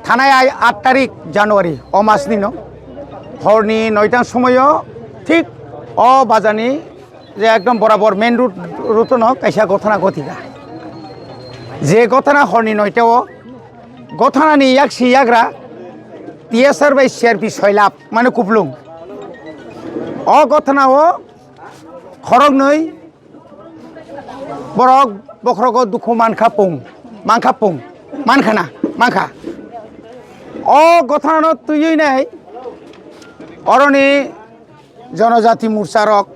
থানায় 8 তারিখ জানুয়ারি মাসनि न हरनि 9टार समय ठीक बाजारनि जे एकदम बराबर मेन रुट न कैसा घटना घटिका जे घटना हरनि 9टाव घटनानि यागसि याग्रा TSR बाय CRP 6 लाख माने कुपलुं घटनाव खरगनै borok bokroko duku manka pung mankana manka gothanano tuyui nai oroni जनजाति मुर्चारक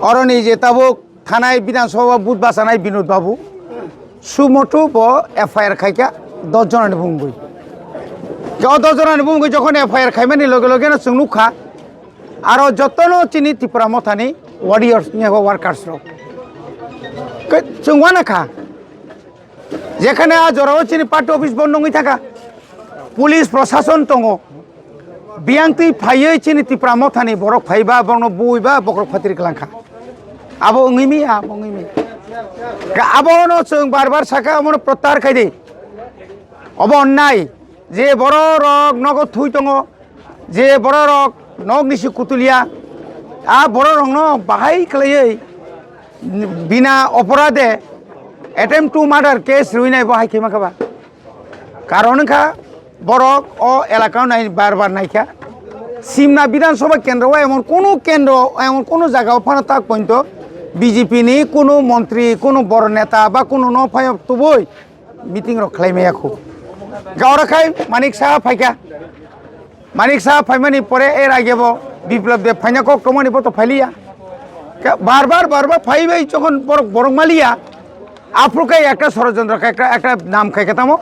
अरनि जे ताबुक थानाय विधानसभा बुथ बासानाय बिनोद बाबू सुमटु ब FIR खायका 10 जनानि बुंगै 10 जनानि बुंगै जखन FIR खायमानि लगे लगे जों नुखा आरो जतनो चिनि त्रिपुरा मथानि वारियर्स नि वार्कार्स रक जों वानाखा जेखाने आजराव चिनि पार्टी अफिस बन्द नङै थाखा पुलिस प्रशासन दङ बियांति फायै चिनि त्रिपुरा मथानि बरक फायबा बंनो बुइबा बक्रक फातिरि लांखा आबो ओङैमि आबोनो जों बार साखा अमनो प्रत्याहार खायदे अब अन्नाय जे बर रक नगो थुइ दङ जे बर रक नग निसि कुतुलिया बर रक न बाहाय खलायै बिना अपराधे अटेम्प्ट टू मार्डार केस रुइनाय बाहाय खेमाखाबा कारण का बरक एलाका नाय बार नायखा सिमना विधानसभा केंद्र एमन कोनो जायगायाव फाना ताक पॉइंट बीजेपी नि कोनो मंत्री कोनो बड़ नेता बा कोनो न फाय तुबोय मीटिंग रख खालायमायाखौ गावराखाय मानिक साहा फायका मानिक साहा फायमानि परे एर आगेबो बिप्लब दे फायनाखौ कमानि बतो फायलिया बार बार फाइबाई যখন বরং মালিয়া আফ্রিকায় একটা ষড়যন্ত্র একটা নাম খাইকাতামো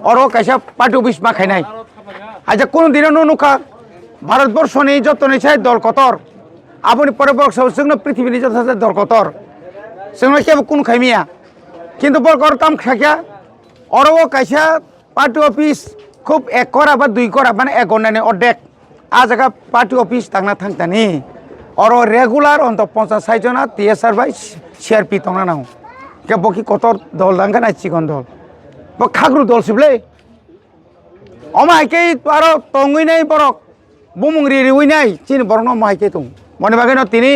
और कैसा पार्टी अफिस मा खायनाय आज कोनो दिनानो नुखा भारतबर्षनि जतनै साय दल कतर आबनि परे बक्सआव जोंनो पृथ्वीनि जतनै दल कतर जोंनो केबो कोनो खायमिया किन्तु बरकर काम खाया और कैसा पार्टी अफिस खूब 1 करा बा 2 करा माने 1 घन्टानि अर्धेक आ जागा पार्टी अफिस थांना थांतानि और रेगुलर अंत 50-60 जना TSR बाय CRP तंगना नांगौ के बकी कतर दल दांगा ना चिकन दल ब खाग्रु दल सिबले अमायके आरो तंगैनाय बरक बुमुंग्रि रिउइनाय चिन बरनो मायके तं मने बागेनो तिनि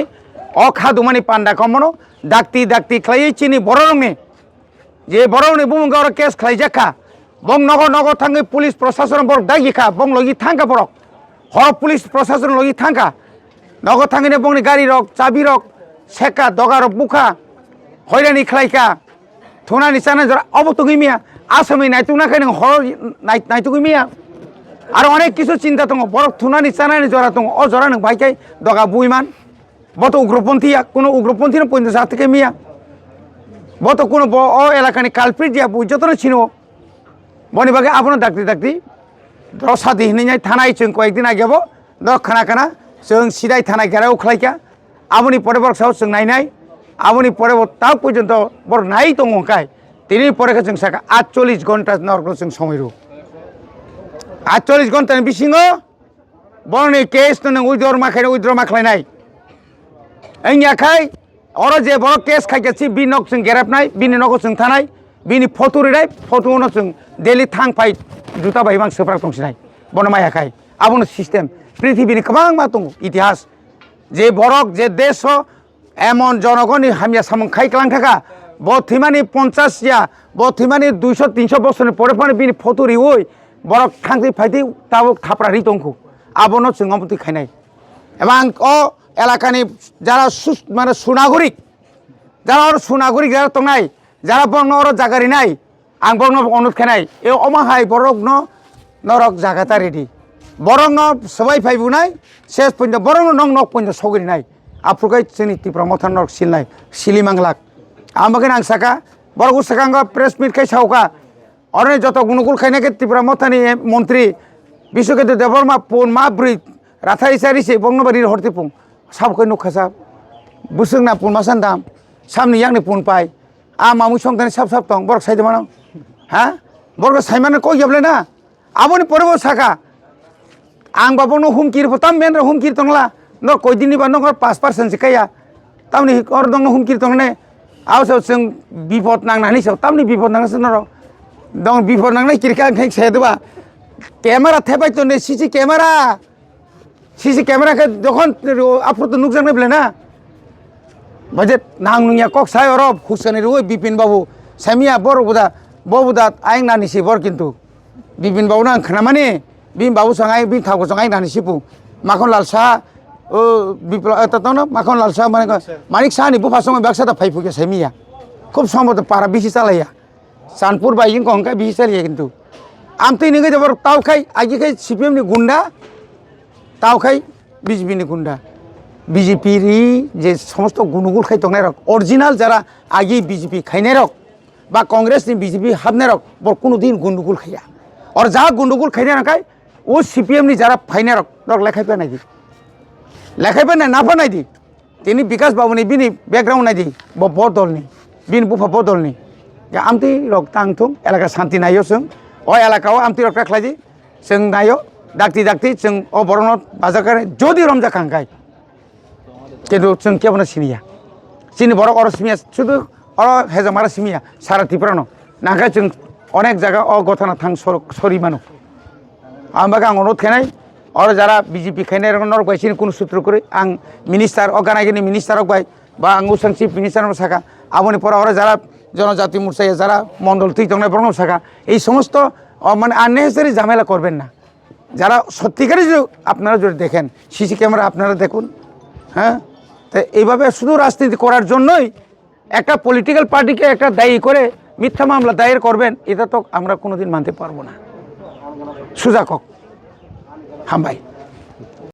खादुमानि पान्डा कमनो दाक्ति खलायै चिनि बररंनि जे बररंनि बुमुंगा और केस खलायजाखा बं नगो थाङै पुलिस प्रशासन बरक दागिखा बं लगी थांगा बरक हर पुलिस प्रशासन लगी थांगा नगद थांगिने बंनि गाड़ी रक चाबी रक सेका दगा रक बुखा हयरानि खलायका थुनानि चाना जरा अब तुगिमिया आसामनि नायतुनाखै नों हर नायतुगिमिया आरो अनेक किछु चिन्ता दङ बरक थुनानि चानानि जरा दङ जरा नों भाइखाय दगा बुइमान बत उग्रपन्थीया कोनो उग्रपन्थीनो पइन्ट जातके मिया बत कोनो एलाकानि कालप्रिट या बुइ जतनो छिनो बनि बागे आपनो दाक्ति रसा दिहैनाय थानाय जों कयेकदिन आगेबो द खाना जों सिदाय थाना गेराव खलायका आबनि परे बरसाव जों नायनाय आबनि परे ता पर्यन्त बर नाय दङखाय तिनि परेखौ जों साका 48 घन्टा नरगो जों समयरु 48 घन्टानि बिसिङो बरनि केस नों उइद्र माखायनाय आंनि आखाय और जे बर केस खायगासि बिनक जों गेराबनाय बिनि नगो जों थानाय बिनि फटो रिनाय फटोनो जों डेली थां फाय जुता बायबां सोफ्रा दंसिनाय बन माय आखाय आबनो सिस्टेम पृथ्वीनि गोबां मा दङ इतिहास जे बरक जे देश एमन जनगणनि हामिया सामं खायख्लां थाखा बथिमानि 50 या बथिमानि 200-300 बছरनि परे परे बिनि फटो रिउइ बरक थांथि फायथि ताबुक थाप्रा रि दंखौ आबनो जोंगमति खायनाय एबा एलाकानि जारा माने सुनागरिक जारा तंनाय जारा बंनो और जागारिनाय आं बंनो अनुरोध खायनाय ए अमाहाय बरक नरक जागाता रेडी बरंग सबाय फायबुनाय शेष पइन्ट बरंग नक पइन्ट सौगरिनाय आफुगाय जोंनि त्रिपुरा मथान नरक सिलनाय सिलिमांलाक आमबागेन आं साका बरगु साकांग प्रेस मिट खाय सावका अरने जत गुनुकुल खायनाके त्रिपुरा मथानि मंत्री विश्वकेतु देबरमा पुन मा ब्रि राथारि सारिसे बंगबारि हरतिपुं साबखै नुखासा बुसुंना पुन मासानदाम सामनि यांनि पुन पाय आ मामु संथानि साब दं बरक साइदमान हा बरग साइमान कय गेबलेना आबनि परबो साका आं बाबनो हुमकिर फताम मेन हुमकिर तंगला न कयदिननि बा नगर 5% सिकाया तामनि और दंग हुमकिर तंगने आवसो जों बिपद नांनानै साव तामनि बिपद नांगासिनो न দং বিফোর নাংনাই কিরকা খাই সেদবা ক্যামেরা থেপাই তো নে সিসি ক্যামেরাকে যখন আপনি তো নুকসান নেবলে না বাজে নাং নুইয়া কক সাই অরব হুসেনের ওই বিপিন বাবু সামিয়া বড় বুদা আইং নানিসি বর কিন্তু বিপিন বাবু না খানা মানে বিন বাবু সঙ্গাই বিন থাকো সঙ্গাই নানিসি পু মাখন লাল শাহ ও বিপ্লব তো না মাখন লাল শাহ মানে মানিক শাহনি বুফা সঙ্গে ব্যবসাটা ফাইফুকে সামিয়া খুব সম্ভবত পারা বেশি চালাইয়া চানপুর বাইকিং কঙ্কায় বেশি চালিয়ে কিন্তু আমি নিগে যাবার তাও খাই আগে খাই সিপিএমনি গুন্ডা তাও খাই বিজেপিনি গুন্ডা বিজেপির যে সমস্ত গুণগুল খাই তংনাই রক অরিজিনাল যারা আগে বিজেপি খাইনাই রক বা কংগ্রেসনি বিজেপি হাবনাই রক বর কোনো দিন গুন্ডুগুল খাইয়া আর যা গুন্ডুগুল খাইনাই রাখাই ও সিপিএমনি যারা ফাইনাই রক লেখাই পাই নাই দি লেখাই পাই না পাই নাই দি তিনি বিকাশ বাবুনি বিনি ব্যাকগ্রাউন্ড নাই দি ব দলনি বিন বুফা ব দলনি আমতি রক তাंथुं এলাকা শান্তি নাইও जों अ এলাকাও আমতি রক রাখলাইদি जों नायो दाक्ति जों अ बरनत बाजारखाने যদি রমজা খাঙ্কাই কিন্তু जों केवनो सिमिया চিনি বড় অর সিমিয়া শুধু অর হেজামারা সিমিয়া সারা ত্রিপুরানো নাখায় जों অনেক জায়গা অ গথানা থাং সরি মানো আমাকে আং অনুরোধ খাইনাই আর যারা বিজেপি খাইনাই নরক বাইসিনি কোনো সূত্র করে আং মিনিস্টার অগানাগিনি মিনিস্টারক বাই বা আং উসাং চিফ মিনিস্টার সাকা আবনি পরে ওরা যারা জনজাতি মোর্চায় যারা মন্ডল তুই তংনাই বরণ সাকা এই সমস্ত মানে আননেসেসারি ঝামেলা করবেন না যারা সত্যিকারই যদি আপনারা যদি দেখেন সিসি ক্যামেরা আপনারা দেখুন হ্যাঁ তো এইভাবে শুধু রাজনীতি করার জন্যই একটা পলিটিক্যাল পার্টিকে একটা দায়ী করে মিথ্যা মামলা দায়ের করবেন এটা তো আমরা কোনোদিন মানতে পারবো না সুজা কক হাম ভাই